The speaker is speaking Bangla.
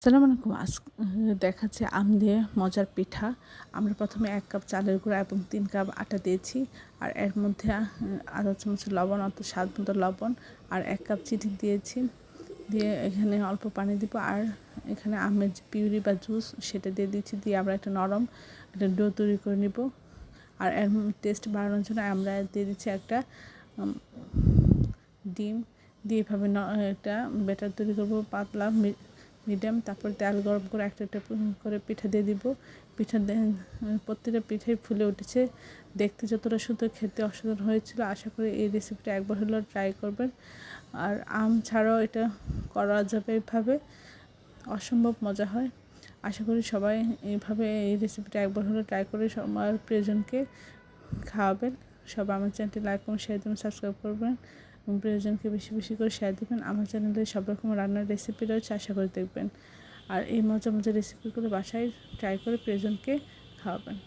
আসসালামু আলাইকুম। দেখাচ্ছে আম দিয়ে মজার পিঠা। আমরা প্রথমে 1 কাপ চালের গুঁড়া এবং 3 কাপ আটা দিয়েছি। আর এর মধ্যে আধা চামচ লবণ, অর্থাৎ স্বাদ মতো লবণ, আর 1 কাপ চিনি দিয়েছি। দিয়ে এখানে অল্প পানি দিব। আর এখানে আমের যে পিউরি বা জুস সেটা দিয়ে দিচ্ছি। দিয়ে আমরা একটা নরম একটা ডো তৈরি করে নিব। আর এর টেস্ট বাড়ানোর জন্য আমরা দিয়ে দিচ্ছি একটা ডিম। দিয়ে এভাবে এটা ব্যাটার তৈরি করব পাতলা মিডিয়াম। তারপর তেল গরম করে একটা একটা করে পিঠা দিয়ে দিব। প্রত্যেকটা পিঠাই ফুলে উঠেছে, দেখতে যতটা সুন্দর, খেতে অসাধারণ হয়েছিল। আশা করি এই রেসিপিটা একবার হলেও ট্রাই করবেন। আর আম ছাড়াও এটা করা যাবে, এভাবে অসম্ভব মজা হয়। আশা করি সবাই এইভাবে এই রেসিপিটা একবার হলেও ট্রাই করে সবার প্রিয়জনকে খাওয়াবেন। সবাই আমার চ্যানেলটি লাইক করুন, শেয়ার দেবেন, সাবস্ক্রাইব করবেন এবং প্রিয়জনকে বেশি বেশি করে শেয়ার দেবেন। আমার চ্যানেলে সব রকম রান্নার রেসিপি রয়েছে, আশা করে দেখবেন। আর এই মজার মজার রেসিপিগুলো বাসায় ট্রাই করে প্রিয়জনকে খাওয়াবেন।